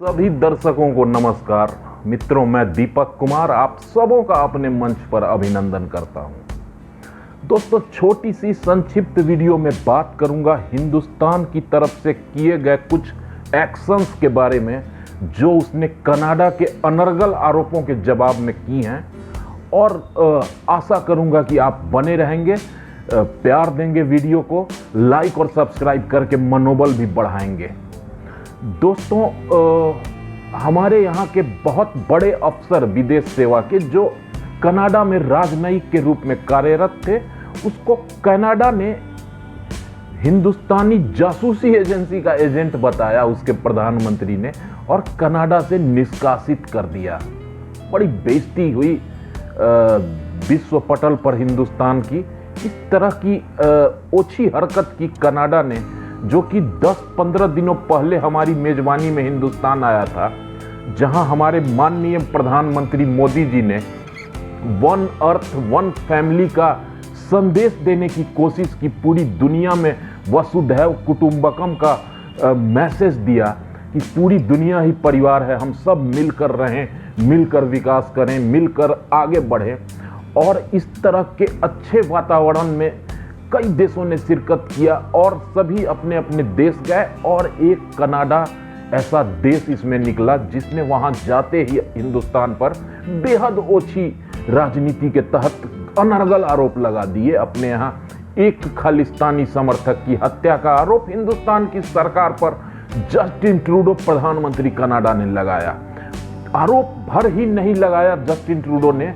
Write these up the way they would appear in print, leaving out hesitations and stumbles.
सभी दर्शकों को नमस्कार। मित्रों, मैं दीपक कुमार आप सबों का अपने मंच पर अभिनंदन करता हूं। दोस्तों, छोटी सी संक्षिप्त वीडियो में बात करूंगा हिंदुस्तान की तरफ से किए गए कुछ एक्शंस के बारे में जो उसने कनाडा के अनर्गल आरोपों के जवाब में की हैं, और आशा करूंगा कि आप बने रहेंगे, प्यार देंगे, वीडियो को लाइक और सब्सक्राइब करके मनोबल भी बढ़ाएंगे। दोस्तों, हमारे यहाँ के बहुत बड़े अफसर विदेश सेवा के जो कनाडा में राजनयिक के रूप में कार्यरत थे, उसको कनाडा ने हिंदुस्तानी जासूसी एजेंसी का एजेंट बताया, उसके प्रधानमंत्री ने, और कनाडा से निष्कासित कर दिया। बड़ी बेइज्जती हुई विश्व पटल पर हिंदुस्तान की। इस तरह की ओछी हरकत की कनाडा ने, जो कि 10-15 दिनों पहले हमारी मेजबानी में हिंदुस्तान आया था, जहां हमारे माननीय प्रधानमंत्री मोदी जी ने वन अर्थ वन फैमिली का संदेश देने की कोशिश की, पूरी दुनिया में वसुधैव कुटुंबकम का मैसेज दिया कि पूरी दुनिया ही परिवार है, हम सब मिलकर रहें, मिलकर विकास करें, मिलकर आगे बढ़ें। और इस तरह के अच्छे वातावरण में कई देशों ने शिरकत किया और सभी अपने अपने देश गए, और एक कनाडा ऐसा देश इसमें निकला जिसने वहां जाते ही हिंदुस्तान पर बेहद ओछी राजनीति के तहत अनर्गल आरोप लगा दिए। अपने यहाँ एक खालिस्तानी समर्थक की हत्या का आरोप हिंदुस्तान की सरकार पर जस्टिन ट्रूडो प्रधानमंत्री कनाडा ने लगाया। आरोप भर ही नहीं लगाया जस्टिन ट्रूडो ने,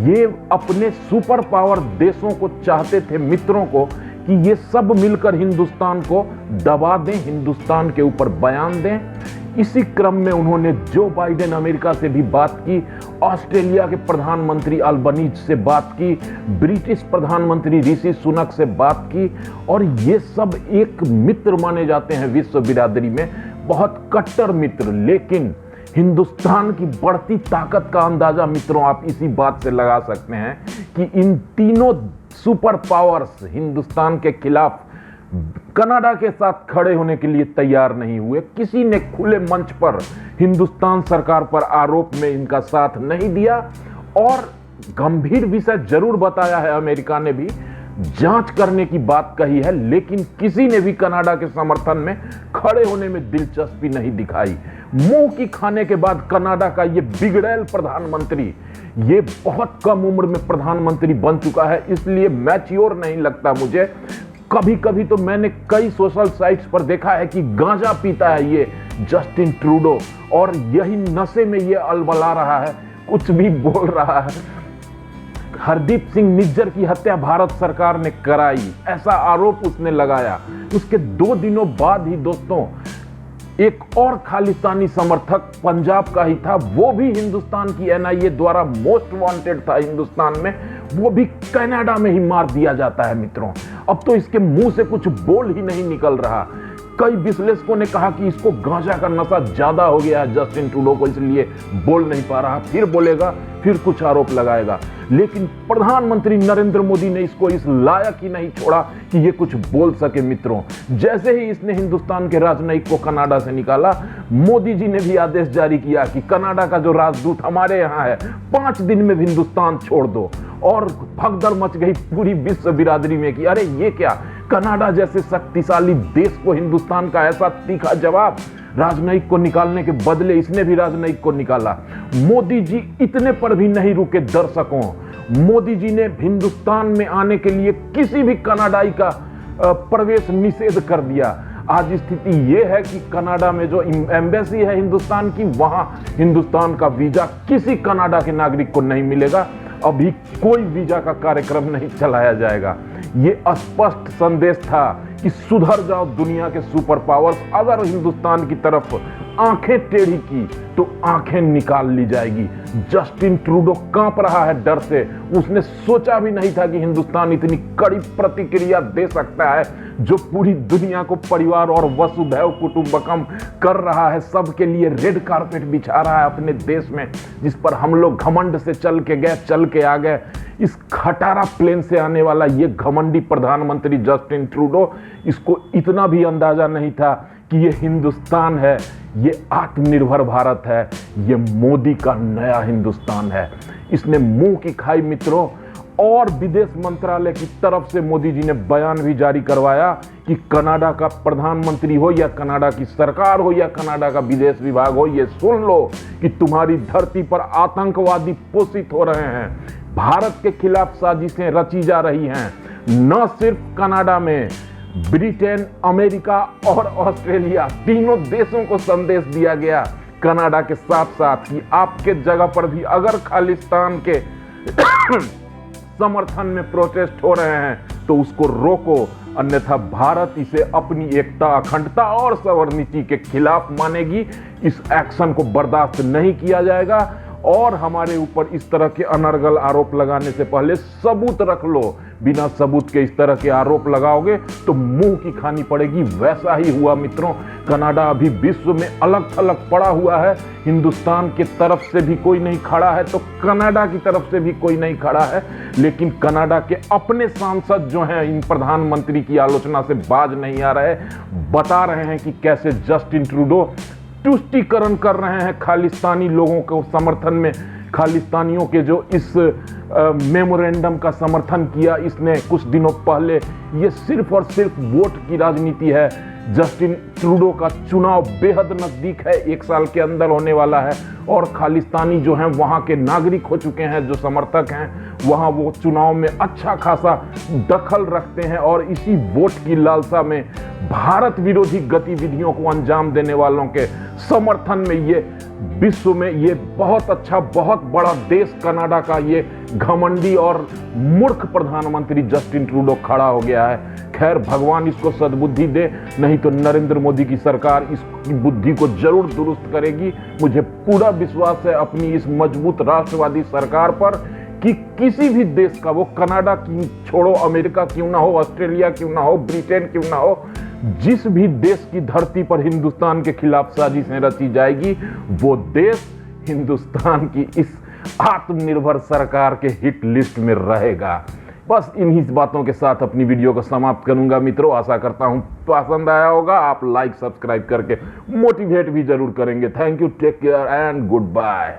ये अपने सुपर पावर देशों को चाहते थे, मित्रों को, कि ये सब मिलकर हिंदुस्तान को दबा दें, हिंदुस्तान के ऊपर बयान दें। इसी क्रम में उन्होंने जो बाइडेन अमेरिका से भी बात की, ऑस्ट्रेलिया के प्रधानमंत्री अल्बनीज से बात की, ब्रिटिश प्रधानमंत्री ऋषि सुनक से बात की, और ये सब एक मित्र माने जाते हैं विश्व बिरादरी में, बहुत कट्टर मित्र। लेकिन हिंदुस्तान की बढ़ती ताकत का अंदाजा मित्रों आप इसी बात से लगा सकते हैं कि इन तीनों सुपर पावर्स हिंदुस्तान के खिलाफ कनाडा के साथ खड़े होने के लिए तैयार नहीं हुए। किसी ने खुले मंच पर हिंदुस्तान सरकार पर आरोप में इनका साथ नहीं दिया, और गंभीर विषय जरूर बताया है, अमेरिका ने भी जांच करने की बात कही है, लेकिन किसी ने भी कनाडा के समर्थन में खड़े होने में दिलचस्पी नहीं दिखाई। मुंह की खाने के बाद कनाडा का ये बिगड़ैल प्रधानमंत्री, ये बहुत कम उम्र में प्रधानमंत्री बन चुका है, इसलिए मैच्योर नहीं लगता मुझे। कभी कभी तो मैंने कई सोशल साइट्स पर देखा है कि गांजा पीता है ये जस्टिन ट्रूडो, और यही नशे में ये अलबला रहा है, कुछ भी बोल रहा है। हरदीप सिंह निज्जर की हत्या भारत सरकार ने कराई, ऐसा आरोप उसने लगाया। उसके 2 दिनों बाद ही दोस्तों एक और खालिस्तानी समर्थक पंजाब का ही था, वो भी हिंदुस्तान की एनआईए द्वारा मोस्ट वांटेड था हिंदुस्तान में, वो भी कनाडा में ही मार दिया जाता है मित्रों। अब तो इसके मुंह से कुछ बोल ही नहीं निकल रहा। कई विश्लेषकों ने कहा कि इसको गांजा का नशा ज्यादा हो गया है जस्टिन ट्रूडो को, इसलिए बोल नहीं पा रहा, फिर बोलेगा, फिर कुछ आरोप लगाएगा। लेकिन प्रधानमंत्री नरेंद्र मोदी ने इसको इस लायक ही नहीं छोड़ा कि ये कुछ बोल सके मित्रों। जैसे ही इसने हिंदुस्तान के राजनयिक को कनाडा से निकाला, मोदी जी ने भी आदेश जारी किया कि कनाडा का जो राजदूत हमारे यहाँ है, 5 दिन में हिंदुस्तान छोड़ दो। और भगदड़ मच गई पूरी विश्व बिरादरी में कि अरे ये क्या, कनाडा जैसे शक्तिशाली देश को हिंदुस्तान का ऐसा तीखा जवाब। राजनयिक को निकालने के बदले इसने भी राजनयिक को निकाला। मोदी जी इतने पर भी नहीं रुके दर्शकों, मोदी जी ने हिंदुस्तान में आने के लिए किसी भी कनाडाई का प्रवेश निषेध कर दिया। आज स्थिति यह है कि कनाडा में जो एम्बेसी है हिंदुस्तान की, वहां हिंदुस्तान का वीजा किसी कनाडा के नागरिक को नहीं मिलेगा। अभी कोई वीजा का कार्यक्रम नहीं चलाया जाएगा। ये स्पष्ट संदेश था कि सुधर जाओ दुनिया के सुपर पावर्स, अगर हिंदुस्तान की तरफ आंखें टेढ़ी की तो आंखें निकाल ली जाएगी। जस्टिन ट्रूडो कांप रहा है डर से, उसने सोचा भी नहीं था कि हिंदुस्तान इतनी कड़ी प्रतिक्रिया दे सकता है, जो पूरी दुनिया को परिवार और वसुधैव कुटुंबकम कर रहा है, सबके लिए रेड कारपेट बिछा रहा है अपने देश में, जिस पर हम लोग घमंड से चल के गए, चल के आ गए। इस खटारा प्लेन से आने वाला ये घमंडी प्रधानमंत्री जस्टिन ट्रूडो, इसको इतना भी अंदाजा नहीं था कि ये हिंदुस्तान है, ये आत्मनिर्भर भारत है, ये मोदी का नया हिंदुस्तान है। इसने मुंह की खाई मित्रों, और विदेश मंत्रालय की तरफ से मोदी जी ने बयान भी जारी करवाया कि कनाडा का प्रधानमंत्री हो या कनाडा की सरकार हो या कनाडा का विदेश विभाग हो, ये सुन लो कि तुम्हारी धरती पर आतंकवादी पोषित हो रहे हैं, भारत के खिलाफ साजिशें रची जा रही हैं। न सिर्फ कनाडा में, ब्रिटेन, अमेरिका और ऑस्ट्रेलिया तीनों देशों को संदेश दिया गया कनाडा के साथ साथ कि आपके जगह पर भी अगर खालिस्तान के समर्थन में प्रोटेस्ट हो रहे हैं तो उसको रोको, अन्यथा भारत इसे अपनी एकता, अखंडता और सार्वभौमिकता के खिलाफ मानेगी। इस एक्शन को बर्दाश्त नहीं किया जाएगा और हमारे ऊपर इस तरह के अनर्गल आरोप लगाने से पहले सबूत रख लो। बिना सबूत के इस तरह के आरोप लगाओगे तो मुंह की खानी पड़ेगी। वैसा ही हुआ मित्रों, कनाडा अभी विश्व में अलग थलग पड़ा हुआ है। हिंदुस्तान की तरफ से भी कोई नहीं खड़ा है तो कनाडा की तरफ से भी कोई नहीं खड़ा है, लेकिन कनाडा के अपने सांसद जो हैं इन प्रधानमंत्री की आलोचना से बाज नहीं आ रहे, बता रहे हैं कि कैसे जस्टिन ट्रूडो तुष्टीकरण कर रहे हैं खालिस्तानी लोगों को समर्थन में। खालिस्तानियों के जो इस मेमोरेंडम का समर्थन किया इसने कुछ दिनों पहले, ये सिर्फ और सिर्फ वोट की राजनीति है। जस्टिन ट्रूडो का चुनाव बेहद नजदीक है, 1 साल के अंदर होने वाला है और खालिस्तानी जो हैं वहाँ के नागरिक हो चुके हैं, जो समर्थक हैं वहाँ वो चुनाव में अच्छा खासा दखल रखते हैं और इसी वोट की लालसा में भारत विरोधी गतिविधियों को अंजाम देने वालों के समर्थन में ये विश्व में ये बहुत अच्छा, बहुत बड़ा देश कनाडा का ये घमंडी और मूर्ख प्रधानमंत्री जस्टिन ट्रूडो खड़ा हो गया है। खैर भगवान इसको सद्बुद्धि दे, नहीं तो नरेंद्र मोदी की सरकार इसकी बुद्धि को जरूर दुरुस्त करेगी। मुझे पूरा विश्वास है अपनी इस मजबूत राष्ट्रवादी सरकार पर कि किसी भी देश का, वो कनाडा की छोड़ो, अमेरिका क्यों ना हो, ऑस्ट्रेलिया क्यों ना हो, ब्रिटेन क्यों ना हो, जिस भी देश की धरती पर हिंदुस्तान के खिलाफ साजिशें रची जाएगी वो देश हिंदुस्तान की इस आत्मनिर्भर सरकार के हिट लिस्ट में रहेगा। बस इन्हीं बातों के साथ अपनी वीडियो को समाप्त करूंगा मित्रों। आशा करता हूं पसंद आया होगा। आप लाइक, सब्सक्राइब करके मोटिवेट भी जरूर करेंगे। Thank you, take care and good bye.